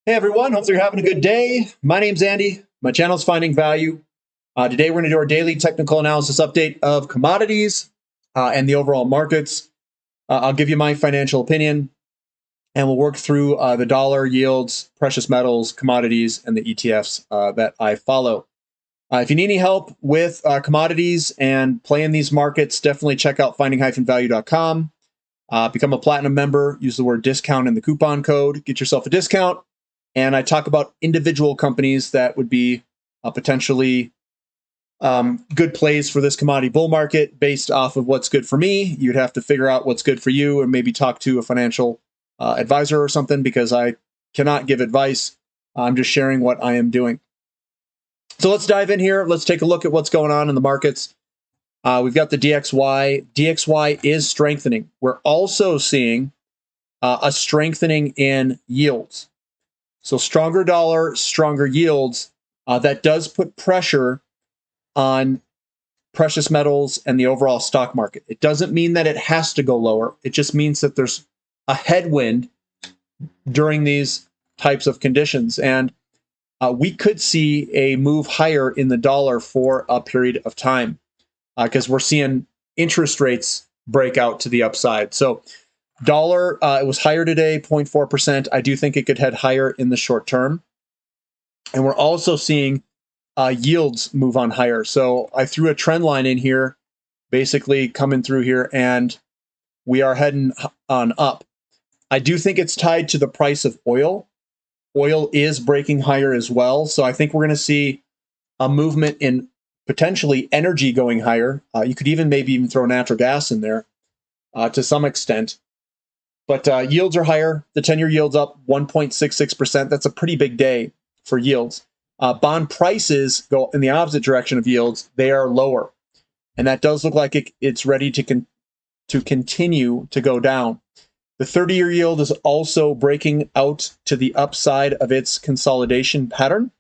Hey everyone, hope you're having a good day. My name's Andy. My channel's Finding Value. Today we're going to do our daily technical analysis update of commodities and the overall markets. I'll give you my financial opinion and we'll work through the dollar yields, precious metals, commodities, and the ETFs that I follow. If you need any help with commodities and playing these markets, definitely check out finding-value.com. Become a platinum member, use the word discount in the coupon code, get yourself a discount. And I talk about individual companies that would be potentially good plays for this commodity bull market based off of what's good for me. You'd have to figure out what's good for you and maybe talk to a financial advisor or something because I cannot give advice. I'm just sharing what I am doing. So let's dive in here. Let's take a look at what's going on in the markets. We've got the DXY. DXY is strengthening. We're also seeing a strengthening in yields. So stronger dollar, stronger yields, that does put pressure on precious metals and the overall stock market. It doesn't mean that it has to go lower. It just means that there's a headwind during these types of conditions. And we could see a move higher in the dollar for a period of time because we're seeing interest rates break out to the upside. So dollar, it was higher today, 0.4%. I do think it could head higher in the short term. And we're also seeing yields move on higher. So I threw a trend line in here, basically coming through here, and we are heading on up. I do think it's tied to the price of oil. Oil is breaking higher as well. So I think we're going to see a movement in potentially energy going higher. You could maybe even throw natural gas in there to some extent. But yields are higher. The 10-year yield's up 1.66%. That's a pretty big day for yields. Bond prices go in the opposite direction of yields. They are lower. And that does look like it's ready to continue to go down. The 30-year yield is also breaking out to the upside of its consolidation pattern.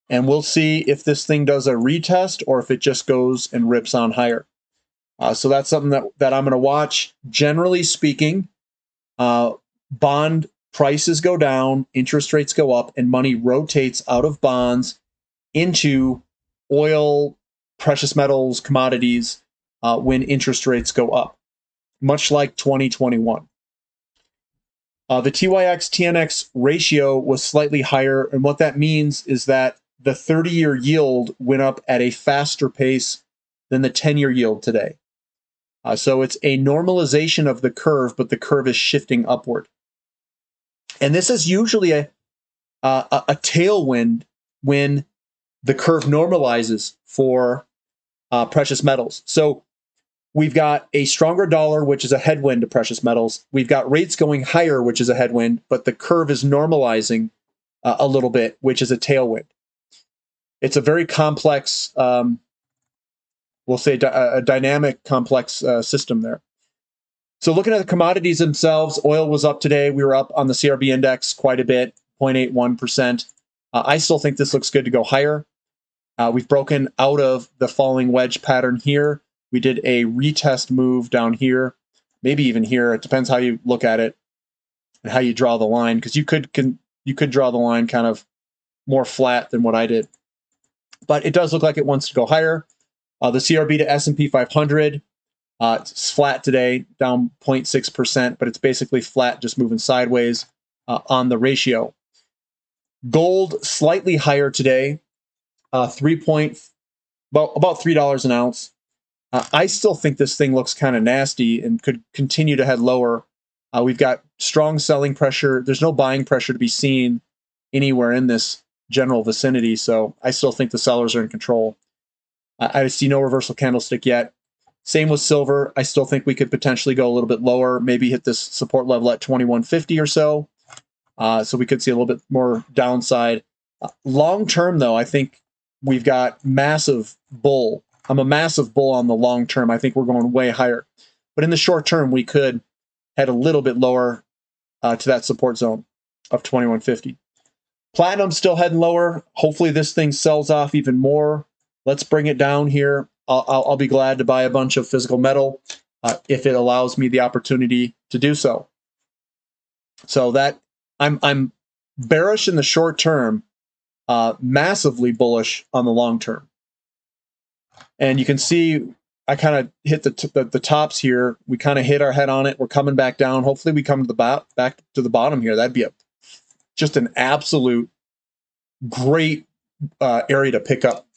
And we'll see if this thing does a retest or if it just goes and rips on higher. So that's something that I'm going to watch. Generally speaking, bond prices go down, interest rates go up, and money rotates out of bonds into oil, precious metals, commodities when interest rates go up, much like 2021. The TYX TNX ratio was slightly higher, and what that means is that the 30-year yield went up at a faster pace than the 10-year yield today. So it's a normalization of the curve, but the curve is shifting upward. And this is usually a tailwind when the curve normalizes for precious metals. So we've got a stronger dollar, which is a headwind to precious metals. We've got rates going higher, which is a headwind, but the curve is normalizing a little bit, which is a tailwind. It's a very complex we'll say a dynamic, complex system there. So looking at the commodities themselves, oil was up today. We were up on the CRB index quite a bit, 0.81%. I still think this looks good to go higher. We've broken out of the falling wedge pattern here. We did a retest move down here, maybe even here. It depends how you look at it and how you draw the line, because you could draw the line kind of more flat than what I did. But it does look like it wants to go higher. The CRB to S&P 500, it's flat today, down 0.6%, but it's basically flat, just moving sideways on the ratio. Gold slightly higher today, about $3 an ounce. I still think this thing looks kind of nasty and could continue to head lower. We've got strong selling pressure. There's no buying pressure to be seen anywhere in this general vicinity, so I still think the sellers are in control. I see no reversal candlestick yet. Same with silver. I still think we could potentially go a little bit lower, maybe hit this support level at 2150 or so. So we could see a little bit more downside. Long term, though, I think we've got massive bull. I'm a massive bull on the long term. I think we're going way higher. But in the short term, we could head a little bit lower to that support zone of 2150. Platinum's still heading lower. Hopefully this thing sells off even more. Let's bring it down here. I'll be glad to buy a bunch of physical metal if it allows me the opportunity to do so. So that I'm bearish in the short term, massively bullish on the long term. And you can see I kind of hit the tops here. We kind of hit our head on it. We're coming back down. Hopefully we come to the back to the bottom here. That'd be just an absolute great area to pick up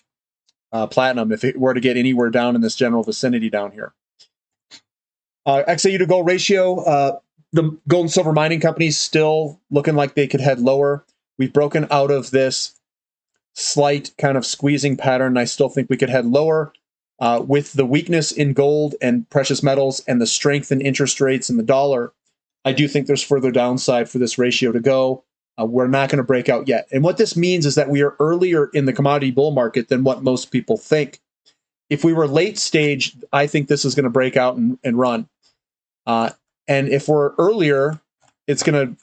platinum if it were to get anywhere down in this general vicinity down here. XAU to gold ratio, the gold and silver mining companies still looking like they could head lower. We've broken out of this slight kind of squeezing pattern. I still think we could head lower. With the weakness in gold and precious metals and the strength in interest rates and the dollar, I do think there's further downside for this ratio to go. We're not going to break out yet. And what this means is that we are earlier in the commodity bull market than what most people think. If we were late stage, I think this is going to break out and run. And if we're earlier, it's going to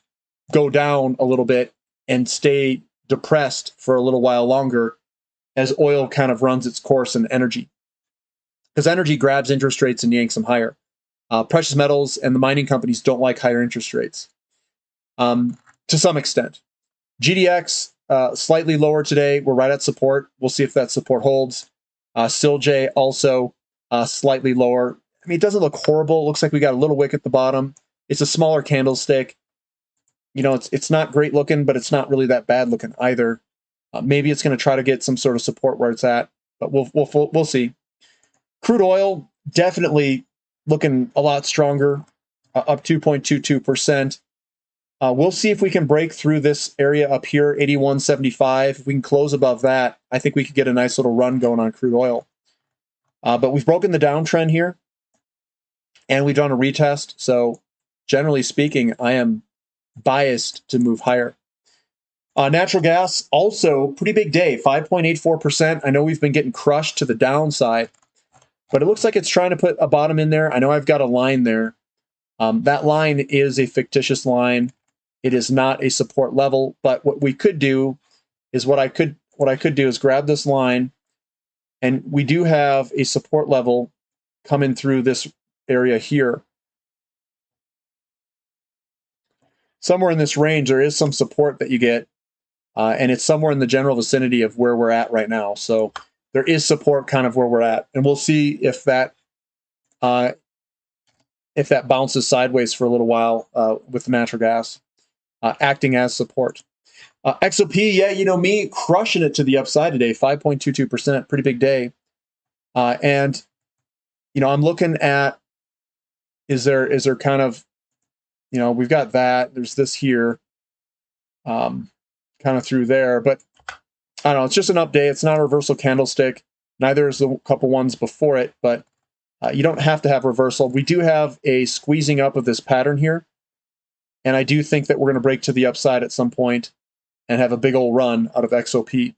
go down a little bit and stay depressed for a little while longer as oil kind of runs its course in energy. Because energy grabs interest rates and yanks them higher. Precious metals and the mining companies don't like higher interest rates to some extent. GDX, slightly lower today. We're right at support. We'll see if that support holds. SILJ also slightly lower. I mean, it doesn't look horrible. It looks like we got a little wick at the bottom. It's a smaller candlestick. You know, it's not great looking, but it's not really that bad looking either. Maybe it's going to try to get some sort of support where it's at, but we'll see. Crude oil definitely looking a lot stronger, up 2.22%. We'll see if we can break through this area up here, 81.75. If we can close above that, I think we could get a nice little run going on crude oil. But we've broken the downtrend here, and we've done a retest. So generally speaking, I am biased to move higher. Natural gas, also pretty big day, 5.84%. I know we've been getting crushed to the downside, but it looks like it's trying to put a bottom in there. I know I've got a line there. That line is a fictitious line. It is not a support level, but what we could do is what I could do is grab this line, and we do have a support level coming through this area here. Somewhere in this range, there is some support that you get, and it's somewhere in the general vicinity of where we're at right now. So there is support kind of where we're at, and we'll see if that bounces sideways for a little while with the natural gas acting as support. XOP, yeah, you know me, crushing it to the upside today, 5.22%, pretty big day. And you know, I'm looking at is there kind of, you know, we've got that. There's this here, kind of through there, but I don't know. It's just an update. It's not a reversal candlestick. Neither is the couple ones before it, but you don't have to have reversal. We do have a squeezing up of this pattern here, and I do think that we're going to break to the upside at some point and have a big old run out of XOP.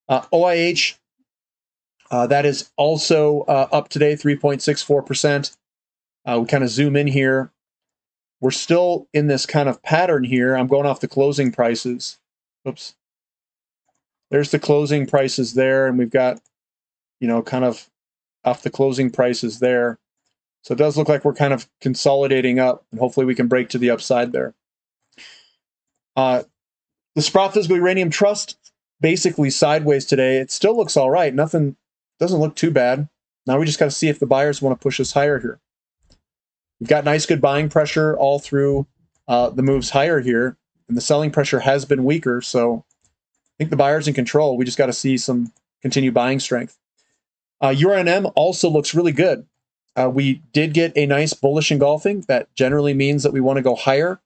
OIH, that is also up today, 3.64%. We kind of zoom in here. We're still in this kind of pattern here. I'm going off the closing prices. Oops. There's the closing prices there, and we've got, you know, kind of off the closing prices there. So it does look like we're kind of consolidating up, and hopefully we can break to the upside there. The Sprott Physical Uranium Trust, basically sideways today. It still looks all right. Nothing, doesn't look too bad. Now we just got to see if the buyers want to push us higher here. We've got nice, good buying pressure all through the moves higher here, and the selling pressure has been weaker, so I think the buyer's in control. We just got to see some continued buying strength. URNM also looks really good. We did get a nice bullish engulfing. That generally means that we want to go higher,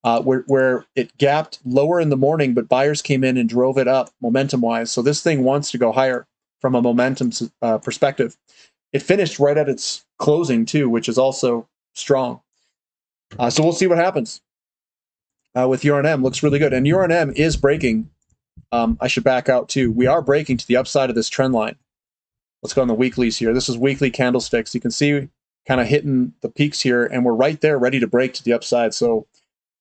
where it gapped lower in the morning, but buyers came in and drove it up momentum-wise. So this thing wants to go higher from a momentum perspective. It finished right at its closing, too, which is also strong. So we'll see what happens with URNM. Looks really good. And URNM is breaking. I should back out, too. We are breaking to the upside of this trend line. Let's go on the weeklies here. This is weekly candlesticks. You can see kind of hitting the peaks here, and we're right there ready to break to the upside. So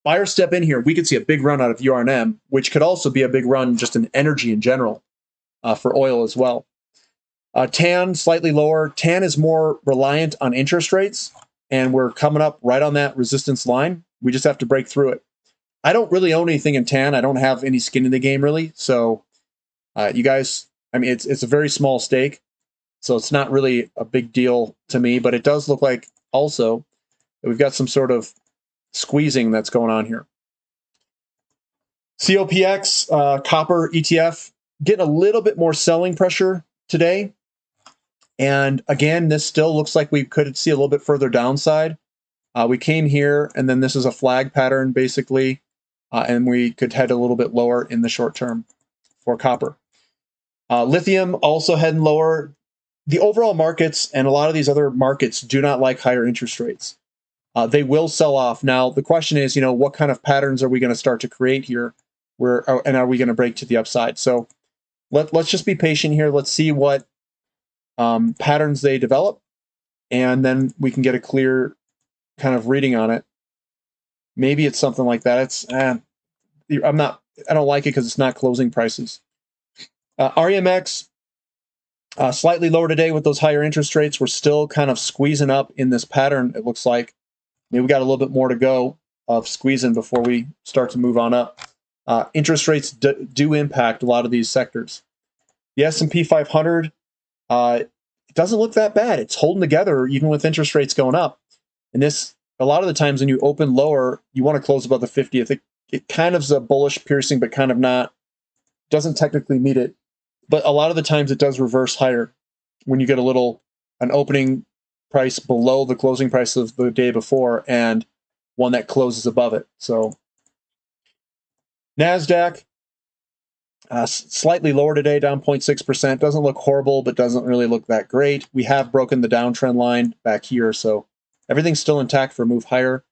buyers step in here. We could see a big run out of URNM, which could also be a big run just in energy in general for oil as well. TAN, slightly lower. TAN is more reliant on interest rates, and we're coming up right on that resistance line. We just have to break through it. I don't really own anything in tan. I don't have any skin in the game really. So you guys, I mean, it's a very small stake. So it's not really a big deal to me, but it does look like also that we've got some sort of squeezing that's going on here. COPX, copper ETF, getting a little bit more selling pressure today. And again, this still looks like we could see a little bit further downside. We came here, and then this is a flag pattern, basically, and we could head a little bit lower in the short term for copper. Lithium also heading lower. The overall markets and a lot of these other markets do not like higher interest rates. They will sell off. Now, the question is, what kind of patterns are we going to start to create here? And are we going to break to the upside? So let's just be patient here. Let's see what patterns they develop, and then we can get a clear kind of reading on it. Maybe it's something like that. I don't like it because it's not closing prices. REMX, slightly lower today with those higher interest rates. We're still kind of squeezing up in this pattern, it looks like. Maybe we got a little bit more to go of squeezing before we start to move on up. Interest rates do impact a lot of these sectors. The S&P 500, it doesn't look that bad. It's holding together even with interest rates going up. And this, a lot of the times when you open lower, you want to close above the 50. I think it kind of is a bullish piercing, but kind of not. Doesn't technically meet it. But a lot of the times it does reverse higher when you get an opening price below the closing price of the day before and one that closes above it. So NASDAQ, slightly lower today, down 0.6%. Doesn't look horrible, but doesn't really look that great. We have broken the downtrend line back here, so everything's still intact for a move higher.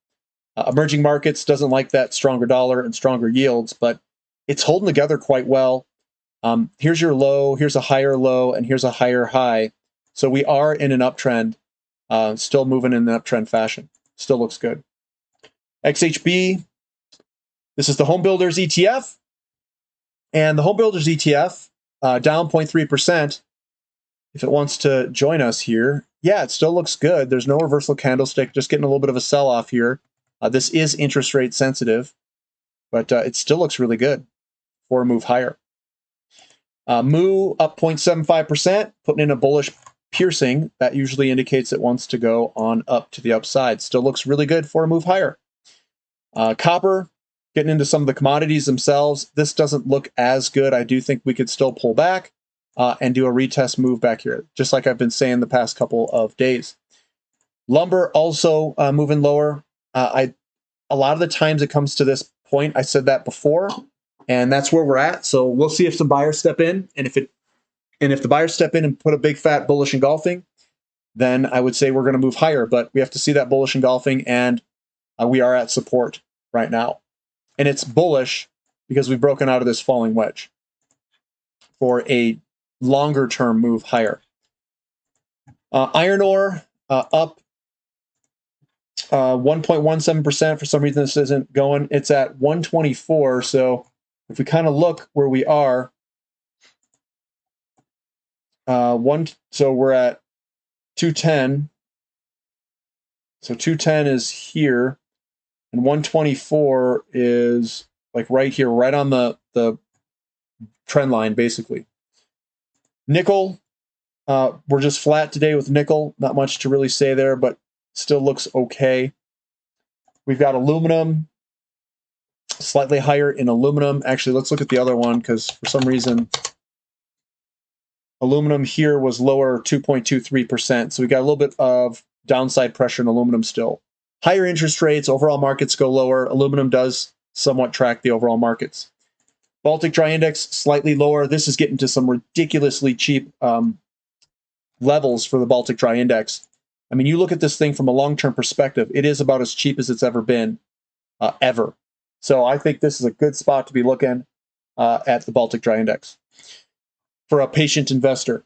Emerging markets doesn't like that stronger dollar and stronger yields, but it's holding together quite well. Here's your low, here's a higher low, and here's a higher high. So we are in an uptrend, still moving in an uptrend fashion. Still looks good. XHB, this is the Home Builders ETF. And the Home Builders ETF, down 0.3%. If it wants to join us here, yeah, it still looks good. There's no reversal candlestick, just getting a little bit of a sell-off here. This is interest rate sensitive, but it still looks really good for a move higher. MOO up 0.75%, putting in a bullish piercing. That usually indicates it wants to go on up to the upside. Still looks really good for a move higher. Copper, getting into some of the commodities themselves. This doesn't look as good. I do think we could still pull back and do a retest move back here, just like I've been saying the past couple of days. Lumber also moving lower. A lot of the times it comes to this point, I said that before, and that's where we're at. So we'll see if some buyers step in, and if the buyers step in and put a big fat bullish engulfing, then I would say we're going to move higher. But we have to see that bullish engulfing, and we are at support right now. And it's bullish because we've broken out of this falling wedge for a longer term move higher. Iron ore up 1.17%. For some reason, this isn't going. It's at 124. So if we kind of look where we are, so we're at 210. So 210 is here, and 124 is like right here, right on the trend line, basically. Nickel, we're just flat today with nickel. Not much to really say there, but still looks okay. We've got aluminum, slightly higher in aluminum. Actually, let's look at the other one, because for some reason, aluminum here was lower, 2.23%. So we got a little bit of downside pressure in aluminum still. Higher interest rates, overall markets go lower. Aluminum does somewhat track the overall markets. Baltic Dry Index, slightly lower. This is getting to some ridiculously cheap levels for the Baltic Dry Index. I mean, you look at this thing from a long-term perspective, it is about as cheap as it's ever been, ever. So I think this is a good spot to be looking at the Baltic Dry Index for a patient investor.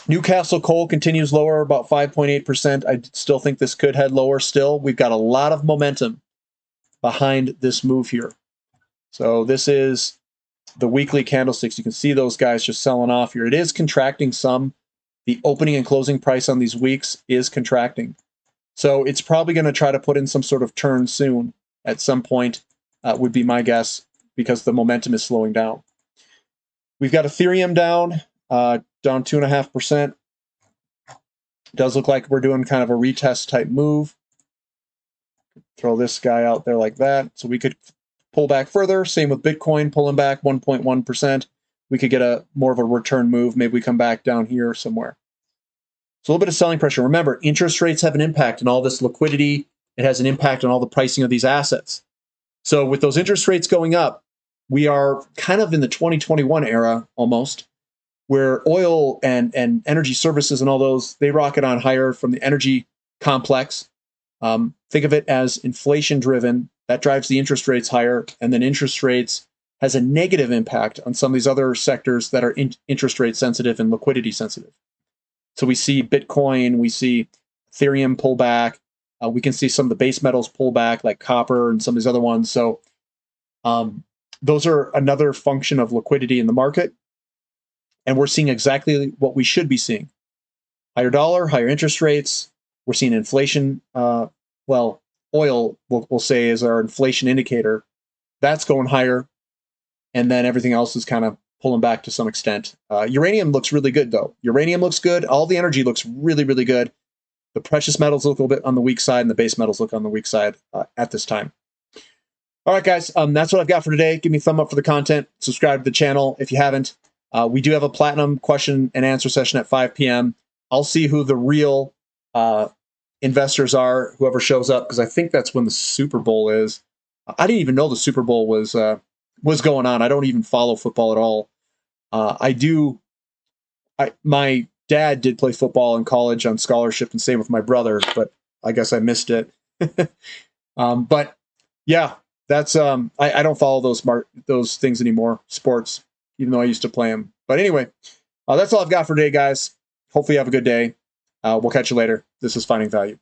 Newcastle coal continues lower, about 5.8%. I still think this could head lower still. We've got a lot of momentum behind this move here. So this is the weekly candlesticks. You can see those guys just selling off here. It is contracting some. The opening and closing price on these weeks is contracting. So it's probably going to try to put in some sort of turn soon at some point. would be my guess, because the momentum is slowing down. We've got Ethereum down 2.5%. Does look like we're doing kind of a retest type move. Throw this guy out there like that. So we could pull back further. Same with Bitcoin, pulling back 1.1%. We could get a more of a return move. Maybe we come back down here somewhere. So a little bit of selling pressure. Remember, interest rates have an impact on all this liquidity. It has an impact on all the pricing of these assets. So with those interest rates going up, we are kind of in the 2021 era almost, where oil and energy services and all those, they rocket on higher from the energy complex. Think of it as inflation driven. That drives the interest rates higher. And then interest rates has a negative impact on some of these other sectors that are interest rate sensitive and liquidity sensitive. So we see Bitcoin, we see Ethereum pull back. We can see some of the base metals pull back, like copper and some of these other ones. So those are another function of liquidity in the market. And we're seeing exactly what we should be seeing. Higher dollar, higher interest rates. We're seeing inflation. Well, oil, we'll say, is our inflation indicator. That's going higher. And then everything else is kind of pulling back to some extent. Uranium looks really good, though. Uranium looks good. All the energy looks really, really good. The precious metals look a little bit on the weak side, and the base metals look on the weak side at this time. All right, guys, that's what I've got for today. Give me a thumb up for the content. Subscribe to the channel if you haven't. We do have a platinum question and answer session at 5 p.m. I'll see who the real investors are, whoever shows up, because I think that's when the Super Bowl is. I didn't even know the Super Bowl was going on. I don't even follow football at all. My dad did play football in college on scholarship, and same with my brother, but I guess I missed it. But yeah, that's I don't follow those things anymore, sports, even though I used to play them. But anyway, that's all I've got for today, guys. Hopefully you have a good day. We'll catch you later. This is Finding Value.